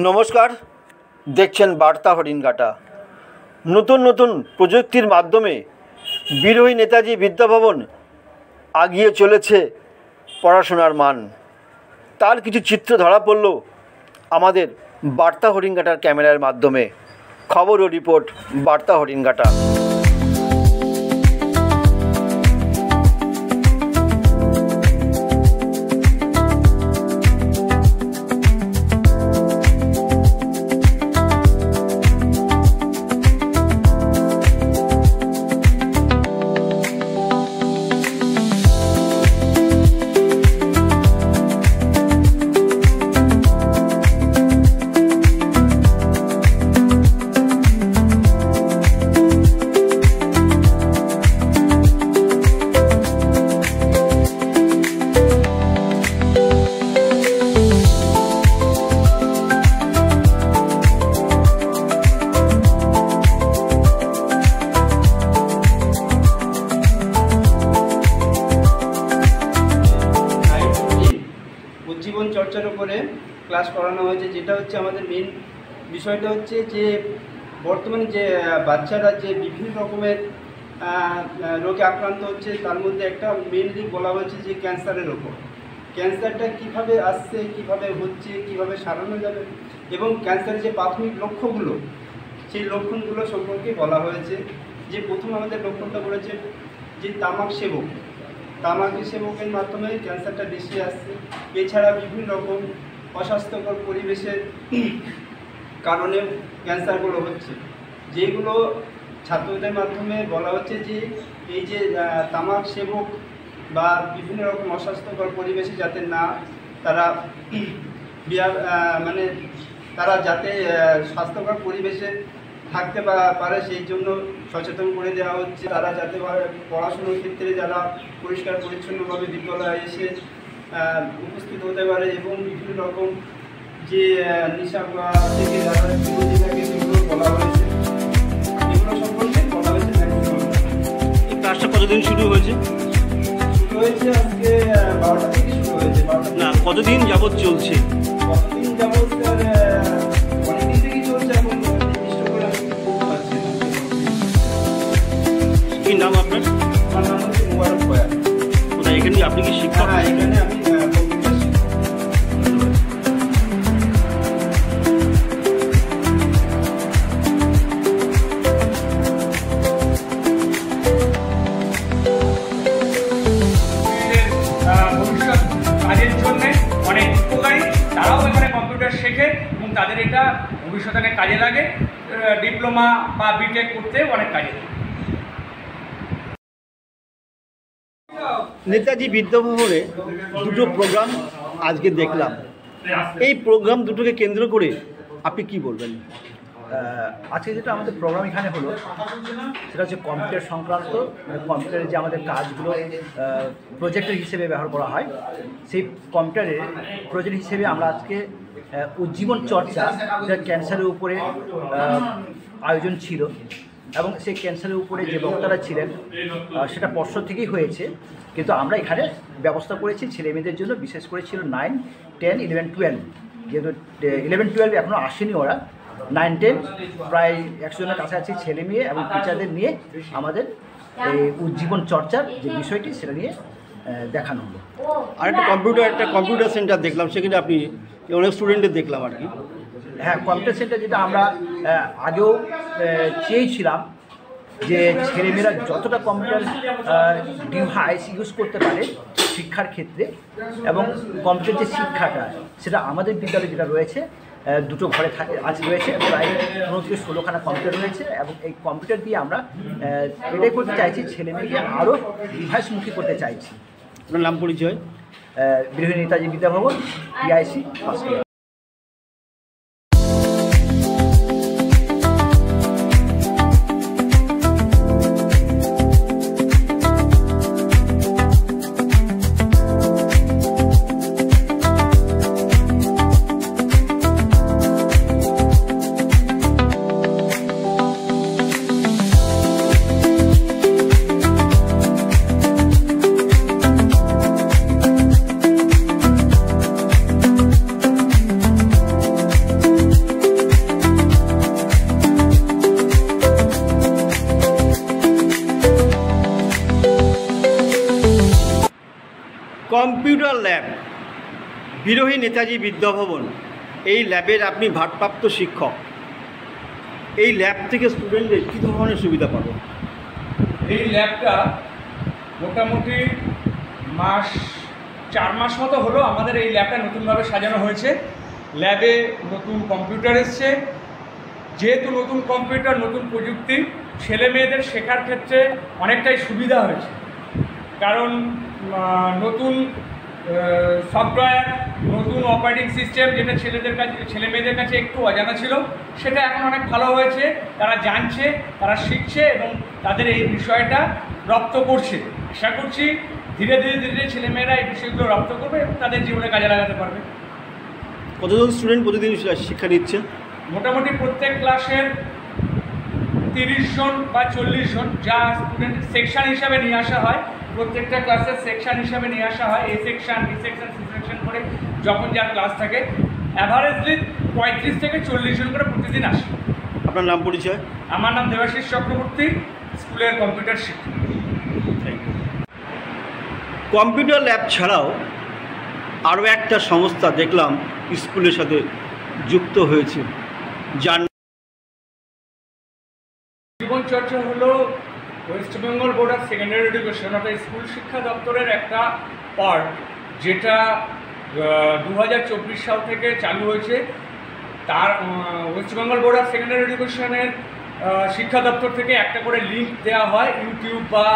নমস্কার, দেখছেন বার্তা হরিণঘাটা। নতুন নতুন প্রযুক্তির মাধ্যমে বিরোহী নেতাজি বিদ্যাভবন আগিয়ে চলেছে পড়াশোনার মান। তার কিছু চিত্র ধরা পড়ল আমাদের বার্তা হরিণঘাটার ক্যামেরার মাধ্যমে। খবর ও রিপোর্ট বার্তা হরিণঘাটা। উজ্জীবন চর্চার উপরে ক্লাস করানো হয়েছে, যেটা হচ্ছে আমাদের মেন বিষয়টা হচ্ছে যে বর্তমানে যে বাচ্চারা যে বিভিন্ন রকমের রোগে আক্রান্ত হচ্ছে, তার মধ্যে একটা মেনলি বলা হয়েছে যে ক্যান্সারের ওপর। ক্যান্সারটা কিভাবে আসছে, কিভাবে হচ্ছে, কিভাবে সারানো যাবে, এবং ক্যান্সারের যে প্রাথমিক লক্ষ্যগুলো, সেই লক্ষণগুলো সম্পর্কে বলা হয়েছে। যে প্রথম আমাদের লক্ষণটা বলেছে যে তামাক সেবকের মাধ্যমে ক্যান্সারটা বেশি আসছে। এছাড়া বিভিন্ন রকম অস্বাস্থ্যকর পরিবেশের কারণে ক্যান্সারগুলো হচ্ছে, যেগুলো ছাত্রদের মাধ্যমে বলা হচ্ছে যে এই যে তামাক সেবক বা বিভিন্ন রকম অস্বাস্থ্যকর পরিবেশে যাতে না তারা তারা যাতে স্বাস্থ্যকর পরিবেশে থাকতে পারে, সেই জন্য সচেতন করে দেওয়া হচ্ছে। তারা যাতে পড়াশুনোর ক্ষেত্রে যারা পরিষ্কার পরিচ্ছন্নভাবে বিদ্যালয়ে এসে উপস্থিত হতে পারে, এবং বিভিন্ন রকম যে নেশা থেকে যারা বিরোধী থাকে সেগুলো বলা হয়েছে, এগুলো সম্পর্কে বলা হয়েছে। এই ক্লাসটা কতদিন শুরু হয়েছে? আজকে 12টা থেকে শুরু হয়েছে। না, কতদিন যাবৎ চলছে? কতদিন যাবৎ অনেকদিন থেকেই চলছে। এখন নির্দিষ্ট করে আমি বলতে পারছি না। কি নাম আপনার? আমার নাম হচ্ছে মুবারক বয়ান। কোথায় এখানে? আপনি কি শিক্ষক? হ্যাঁ, এখানে আমি কম্পিউটার শিক্ষক। ভবিষ্যৎ কাজের জন্য অনেক উপকারী। তারাও এখানে কম্পিউটার শেখে এবং তাদের এটা ভবিষ্যতে অনেক কাজে লাগে। ডিপ্লোমা বা বিটেক করতে অনেক কাজে লাগে। নেতাজি বিদ্যাভবনে দুটো প্রোগ্রাম আজকে দেখলাম। এই প্রোগ্রাম দুটোকে কেন্দ্র করে আপনি কি বলবেন? আজকে যেটা আমাদের প্রোগ্রাম এখানে হলো সেটা হচ্ছে কম্পিউটার সংক্রান্ত, মানে কম্পিউটারের যে আমাদের কাজগুলো প্রজেক্টের হিসেবে ব্যবহার করা হয়, সেই কম্পিউটারের প্রজেক্ট হিসেবে আমরা আজকে উজ্জীবন চর্চা, যেটা ক্যান্সারের উপরে আয়োজন ছিল, এবং সেই ক্যান্সারের উপরে যে বক্তারা ছিলেন সেটা পর্ষদ থেকেই হয়েছে, কিন্তু আমরা এখানে ব্যবস্থা করেছি ছেলেমেয়েদের জন্য। বিশেষ করে ছিল 9, 10, 11, 12, যেহেতু 11, 12 এখনও আসেনি ওরা। 9, 10 প্রায় 100 জনের কাছাকাছি ছেলে মেয়ে এবং টিচারদের নিয়ে আমাদের এই উজ্জীবন চর্চার যে বিষয়টি সেটা নিয়ে দেখানো হলো। আর একটা কম্পিউটার সেন্টার দেখলাম, সেখানে আপনি অনেক স্টুডেন্টদের দেখলাম আর কি। হ্যাঁ, কম্পিউটার সেন্টার যেটা আমরা আগেও চেয়েছিলাম যে ছেলেমেয়েরা যতটা কম্পিউটার ডিভাইস ইউজ করতে পারে শিক্ষার ক্ষেত্রে, এবং কম্পিউটার যে শিক্ষাটা সেটা আমাদের বিদ্যালয়ে যেটা রয়েছে, দুটো ঘরে রয়েছে, প্রায় 15 থেকে 16খানা কম্পিউটার রয়েছে, এবং এই কম্পিউটার দিয়ে আমরা এটাই করতে চাইছি, ছেলেমেয়েকে আরও ডিভাইসমুখী করতে চাইছি। আপনার নাম পরিচয়? Birohi Netaji Vidyabhavan, PIC first year. Computer lab, Birohi Netaji Vidyabhavan, এই ল্যাবের আপনি ভারপ্রাপ্ত শিক্ষক। এই ল্যাব থেকে স্টুডেন্টদের কী ধরনের সুবিধা পাবে? এই ল্যাবটা মোটামুটি 4 মাস মতো হলো আমাদের এই ল্যাবটা নতুনভাবে সাজানো হয়েছে। ল্যাবে নতুন কম্পিউটার এসছে। যেহেতু নতুন কম্পিউটার, নতুন প্রযুক্তি, ছেলে মেয়েদের শেখার ক্ষেত্রে অনেকটাই সুবিধা হয়েছে। কারণ নতুন সফটওয়্যার, নতুন অপারেটিং সিস্টেম, যেটা ছেলে মেয়েদের কাছে একটু অজানা ছিল, সেটা এখন অনেক ভালো হয়েছে। তারা জানছে, তারা শিখছে এবং তাদের এই বিষয়টা রপ্ত করছে। আশা করছি ধীরে ধীরে ছেলেমেয়েরা এই বিষয়গুলো রপ্ত করবে এবং তাদের জীবনে কাজে লাগাতে পারবে। কতজন স্টুডেন্ট প্রতিদিন শিক্ষা নিচ্ছে? মোটামুটি প্রত্যেক ক্লাসের 30 জন বা 40 জন, যা স্টুডেন্ট সেকশন হিসাবে নিয়ে আসা হয়। প্রত্যেকটা ক্লাসের সেকশন হিসাবে নিয়ে আসা হয়, A section, B section, C section করে যখন যার ক্লাস থাকে। অ্যাভারেজলি 35 থেকে 40 জন করে প্রতিদিন আসে। আপনার নাম পরিচয়? আমার নাম দেবাশিস চক্রবর্তী, স্কুলের কম্পিউটার শিক্ষক। কম্পিউটার ল্যাব ছাড়াও আরও একটা সংস্থা দেখলাম স্কুলের সাথে যুক্ত হয়েছে, যার জীবন চর্চা হলো West Bengal board of secondary education অর্থাৎ স্কুল শিক্ষা দপ্তরের একটা পার্ট, যেটা 2024 সাল থেকে চালু হয়েছে। তার West Bengal board of secondary এডুকেশনের শিক্ষা দপ্তর থেকে একটা করে লিঙ্ক দেওয়া হয় ইউটিউব বা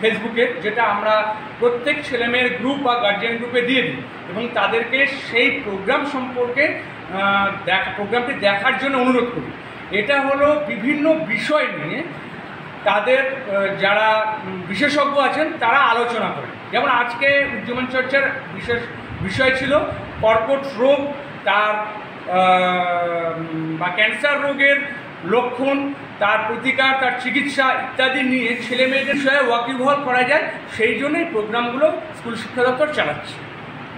ফেসবুকে, যেটা আমরা প্রত্যেক ছেলেমেয়ের গ্রুপ বা গার্জিয়ান গ্রুপে দিয়ে দিই এবং তাদেরকে সেই প্রোগ্রাম সম্পর্কে প্রোগ্রামটি দেখার জন্য অনুরোধ করি। এটা হলো বিভিন্ন বিষয় নিয়ে তাদের যারা বিশেষজ্ঞ আছেন তারা আলোচনা করেন। যেমন আজকে উজ্জীবন চর্চার বিশেষ বিষয় ছিল কর্কট রোগ, তার বা ক্যান্সার রোগের লক্ষণ, তার প্রতিকার, তার চিকিৎসা ইত্যাদি নিয়ে ছেলে মেয়েদের বিষয়ে ওয়াকিবহাল করা যায়। সেই জন্যই প্রোগ্রামগুলো স্কুল শিক্ষা দপ্তর চালাচ্ছে।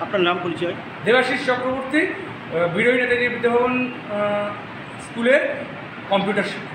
আপনার নাম পরিচয়? দেবাশিস চক্রবর্তী, বিরোহী নেতাজি বিদ্যাভবন স্কুলের কম্পিউটার শিক্ষক।